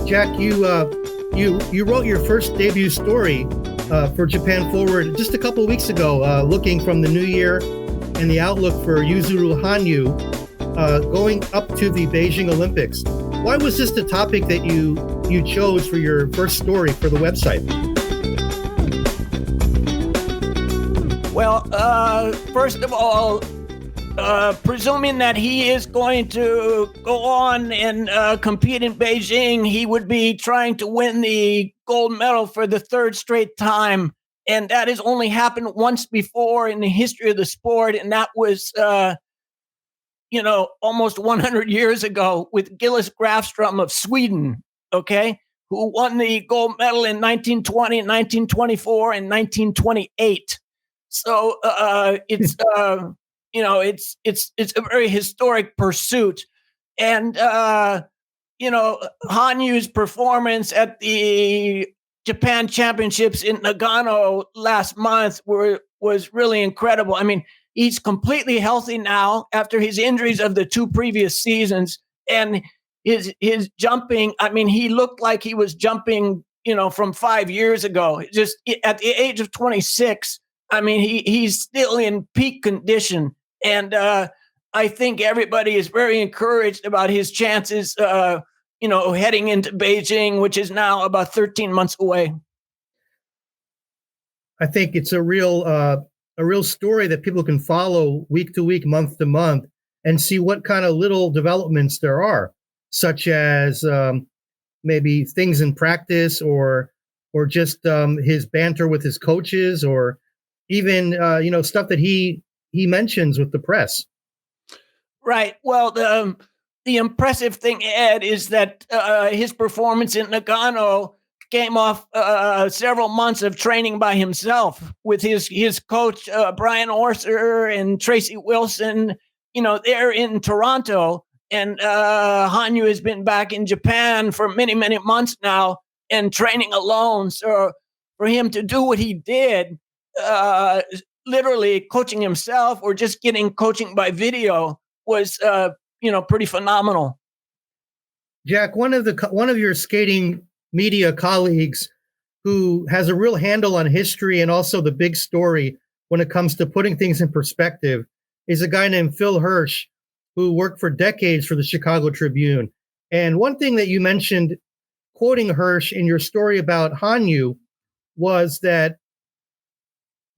Jack, you wrote your first debut story for Japan Forward just a couple of weeks ago, looking from the new year and the outlook for Yuzuru Hanyu going up to the Beijing Olympics. Why was this the topic that you chose for your first story for the website? Well, first of all, presuming that he is going to go on and compete in Beijing, he would be trying to win the gold medal for the third straight time. And that has only happened once before in the history of the sport. And that was, almost 100 years ago with Gillis Grafström of Sweden, okay, who won the gold medal in 1920, 1924, and 1928. So it's a very historic pursuit. And, Hanyu's performance at the Japan Championships in Nagano last month was really incredible. I mean, he's completely healthy now after his injuries of the two previous seasons. And his jumping, I mean, he looked like he was jumping, from 5 years ago. Just at the age of 26, I mean, he's still in peak condition. And I think everybody is very encouraged about his chances, heading into Beijing, which is now about 13 months away. I think it's a real story that people can follow week to week, month to month, and see what kind of little developments there are, such as maybe things in practice or just his banter with his coaches, or even stuff that he mentions with the press. Right. Well, the impressive thing, Ed, is that his performance in Nagano came off several months of training by himself with his coach, Brian Orser and Tracy Wilson, they're in Toronto. And Hanyu has been back in Japan for many, many months now and training alone. So for him to do what he did, literally coaching himself or just getting coaching by video was, pretty phenomenal. Jack, one of your skating media colleagues who has a real handle on history and also the big story when it comes to putting things in perspective is a guy named Phil Hirsch, who worked for decades for the Chicago Tribune. And one thing that you mentioned, quoting Hirsch in your story about Hanyu, was that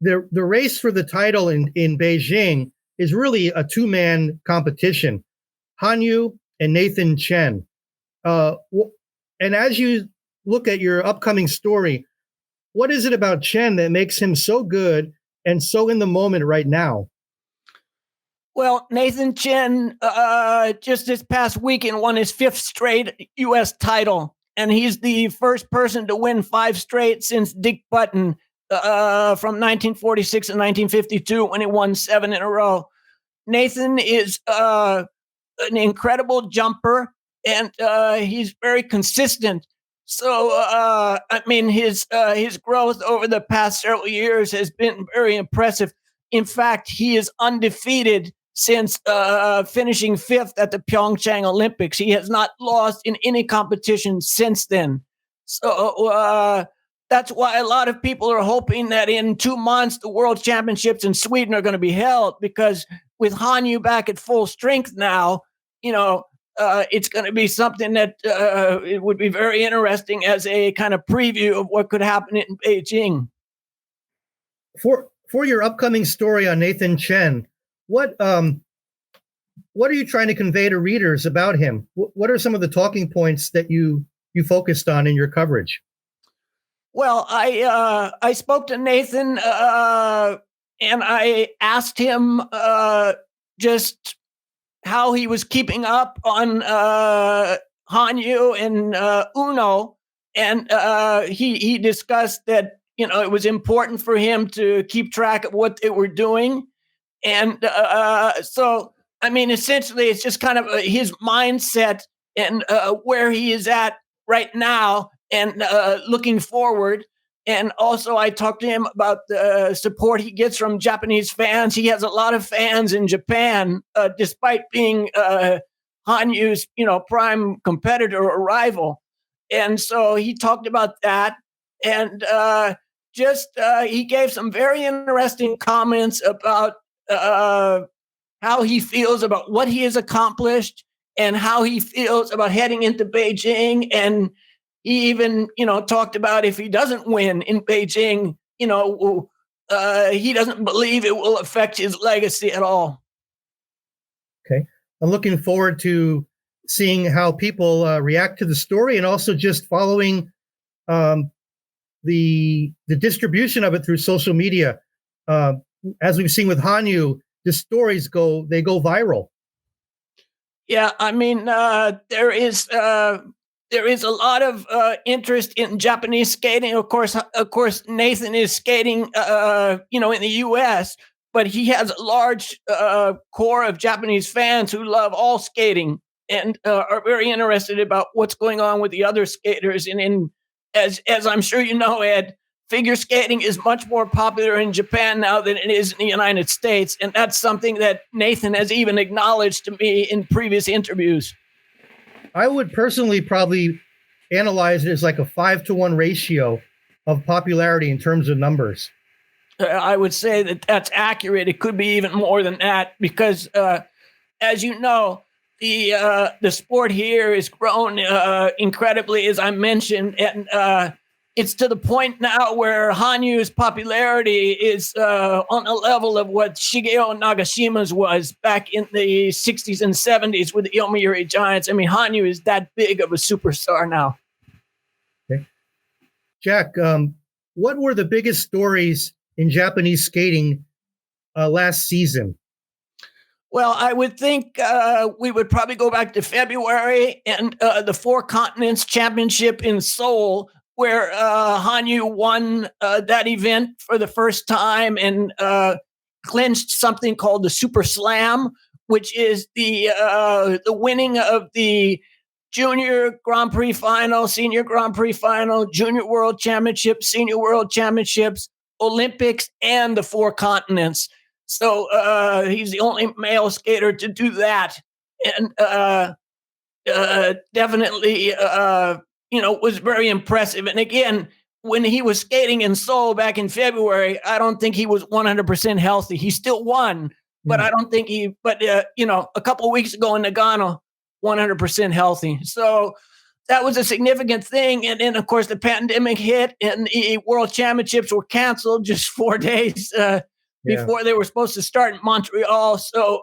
the race for the title in Beijing is really a two-man competition, Hanyu and Nathan Chen. And as you look at your upcoming story, what is it about Chen that makes him so good and so in the moment right now? Well, Nathan Chen just this past weekend won his fifth straight U.S. title, and he's the first person to win 5 straight since Dick Button from 1946 and 1952 when he won 7 in a row. Nathan is an incredible jumper, and he's very consistent. So, his growth over the past several years has been very impressive. In fact, he is undefeated since finishing 5th at the Pyeongchang Olympics. He has not lost in any competition since then. So that's why a lot of people are hoping that in 2 months, the World Championships in Sweden are going to be held, because with Hanyu back at full strength now, it's going to be something that it would be very interesting as a kind of preview of what could happen in Beijing. For your upcoming story on Nathan Chen, what are you trying to convey to readers about him? What are some of the talking points that you focused on in your coverage? Well, I spoke to Nathan and I asked him just how he was keeping up on Hanyu and Uno, and he discussed that it was important for him to keep track of what they were doing, and so I mean, essentially, it's just kind of his mindset and where he is at right now, and looking forward. And also, I talked to him about the support he gets from Japanese fans. He has a lot of fans in Japan, despite being Hanyu's, prime competitor or rival. And so he talked about that. And he gave some very interesting comments about how he feels about what he has accomplished and how he feels about heading into Beijing. And he even, talked about if he doesn't win in Beijing, he doesn't believe it will affect his legacy at all. Okay. I'm looking forward to seeing how people react to the story, and also just following the distribution of it through social media. As we've seen with Hanyu, the stories go viral. Yeah, I mean, there is a lot of interest in Japanese skating. Of course, Nathan is skating, in the U.S., but he has a large core of Japanese fans who love all skating and are very interested about what's going on with the other skaters. And as I'm sure you know, Ed, figure skating is much more popular in Japan now than it is in the United States. And that's something that Nathan has even acknowledged to me in previous interviews. I would personally probably analyze it as like a 5-to-1 ratio of popularity in terms of numbers. I would say that that's accurate. It could be even more than that because, as you know, the sport here has grown incredibly, as I mentioned, and it's to the point now where Hanyu's popularity is on a level of what Shigeo Nagashima's was back in the 60s and 70s with the Yomiuri Giants. I mean, Hanyu is that big of a superstar now. Okay. Jack, what were the biggest stories in Japanese skating last season? Well, I would think we would probably go back to February and the Four Continents Championship in Seoul, where Hanyu won that event for the first time and clinched something called the Super Slam, which is the winning of the Junior Grand Prix Final, Senior Grand Prix Final, Junior World Championships, Senior World Championships, Olympics, and the Four Continents. So he's the only male skater to do that, and definitely, was very impressive. And again, when he was skating in Seoul back in February, I don't think he was 100% healthy. He still won, but I don't think he. But a couple of weeks ago in Nagano, 100% healthy. So that was a significant thing. And then, of course, the pandemic hit, and the World Championships were canceled just 4 days before they were supposed to start in Montreal. So,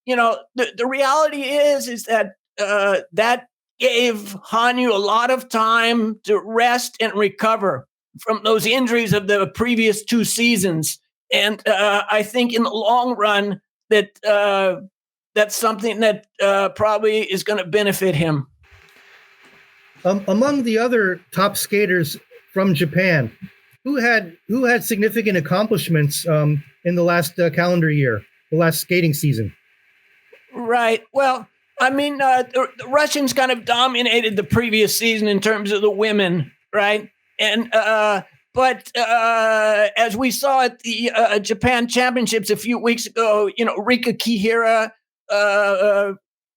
the reality is that that gave Hanyu a lot of time to rest and recover from those injuries of the previous 2 seasons. And I think in the long run that that's something that probably is going to benefit him. Among the other top skaters from Japan, who had significant accomplishments in the last calendar year, the last skating season? Right. Well, I mean, the Russians kind of dominated the previous season in terms of the women, right? And but as we saw at the Japan Championships a few weeks ago, Rika Kihira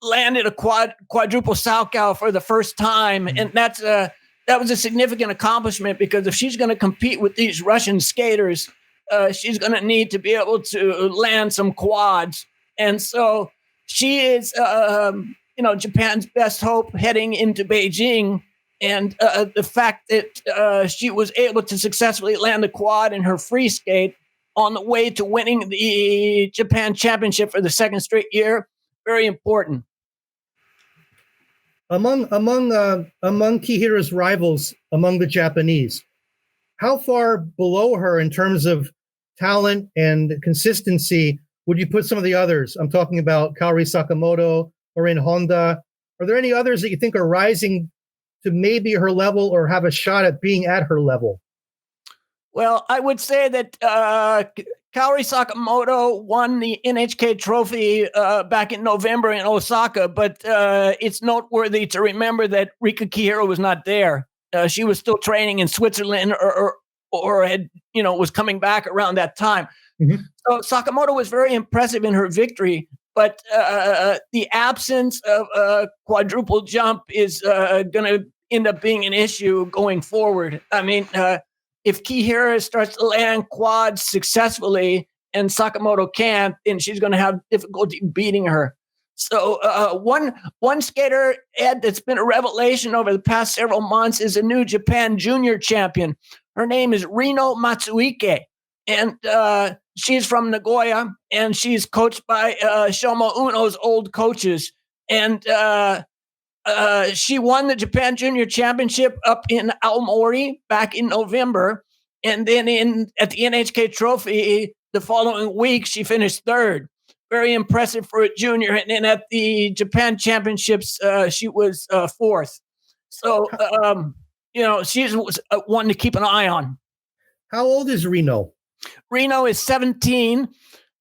landed a quadruple Salchow for the first time, and that was a significant accomplishment because if she's going to compete with these Russian skaters, she's going to need to be able to land some quads. And so she is, Japan's best hope heading into Beijing. And the fact that she was able to successfully land a quad in her free skate on the way to winning the Japan Championship for the second straight year, very important. Among Kihira's rivals among the Japanese, how far below her in terms of talent and consistency would you put some of the others? I'm talking about Kaori Sakamoto or in Honda. Are there any others that you think are rising to maybe her level or have a shot at being at her level? Well, I would say that Kaori Sakamoto won the NHK trophy back in November in Osaka, but it's noteworthy to remember that Rika Kihira was not there. She was still training in Switzerland or had, was coming back around that time. Mm-hmm. So Sakamoto was very impressive in her victory, But the absence of a quadruple jump is going to end up being an issue going forward. I mean, if Kihira starts to land quads successfully and Sakamoto can't, then she's going to have difficulty beating her. So one skater, Ed, that's been a revelation over the past several months is a new Japan junior champion. Her name is Rino Matsuike, and she's from Nagoya, and she's coached by Shoma Uno's old coaches. And she won the Japan Junior Championship up in Aomori back in November. And then at the NHK Trophy the following week, she finished third. Very impressive for a junior. And then at the Japan Championships, she was fourth. So, she's one to keep an eye on. How old is Reno? Reno is 17.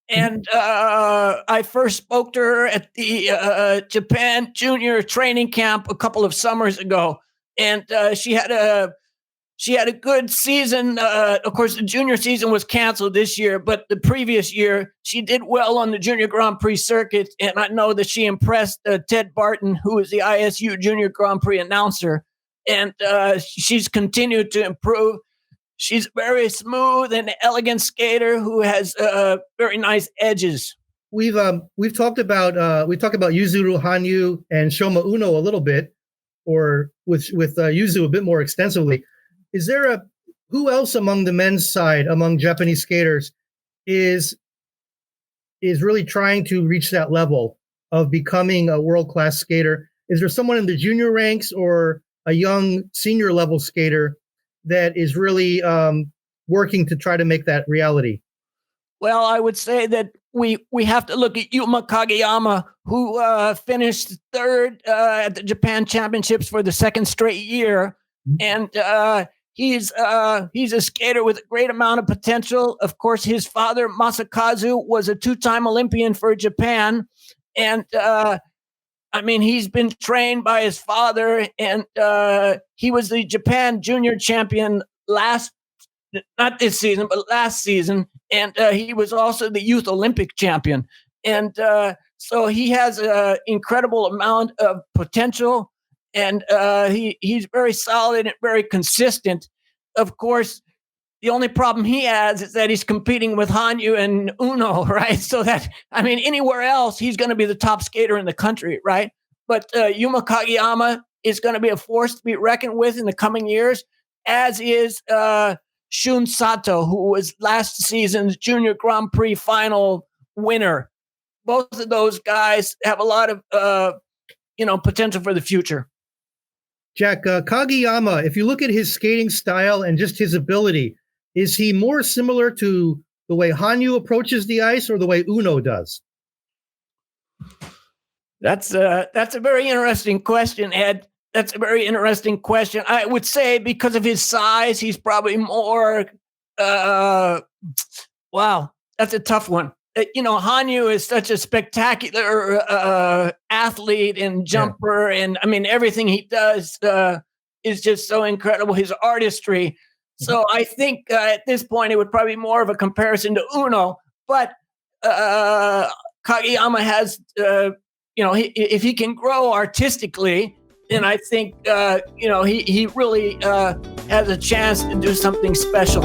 And I first spoke to her at the Japan Junior Training Camp a couple of summers ago. And she had a good season. Of course, the junior season was canceled this year, but the previous year, she did well on the Junior Grand Prix circuit. And I know that she impressed Ted Barton, who is the ISU Junior Grand Prix announcer. And she's continued to improve. She's very smooth and elegant skater who has very nice edges. We've talked about Yuzuru Hanyu and Shoma Uno a little bit, or with Yuzu a bit more extensively. Is there who else among the men's side, among Japanese skaters, is really trying to reach that level of becoming a world-class skater? Is there someone in the junior ranks or a young senior level skater that is really working to try to make that reality? Well, I would say that we have to look at Yuma Kageyama, who finished third at the Japan Championships for the second straight year. And he's a skater with a great amount of potential. Of course, his father, Masakazu, was a two-time Olympian for Japan. And he's been trained by his father, and he was the Japan junior champion not this season, but last season. And he was also the youth Olympic champion. And so he has an incredible amount of potential, and he's very solid and very consistent. Of course, the only problem he has is that he's competing with Hanyu and Uno, right? So that, anywhere else, he's going to be the top skater in the country, right? But Yuma Kageyama is going to be a force to be reckoned with in the coming years, as is Shun Sato, who was last season's Junior Grand Prix final winner. Both of those guys have a lot of, potential for the future. Jack, Kageyama, if you look at his skating style and just his ability, is he more similar to the way Hanyu approaches the ice or the way Uno does? That's a very interesting question, Ed. That's a very interesting question. I would say because of his size, he's probably more. Wow, that's a tough one. Hanyu is such a spectacular athlete and jumper, and everything he does is just so incredible. His artistry. So I think at this point it would probably be more of a comparison to Uno, but Kageyama has, if he can grow artistically, then I think, he really has a chance to do something special.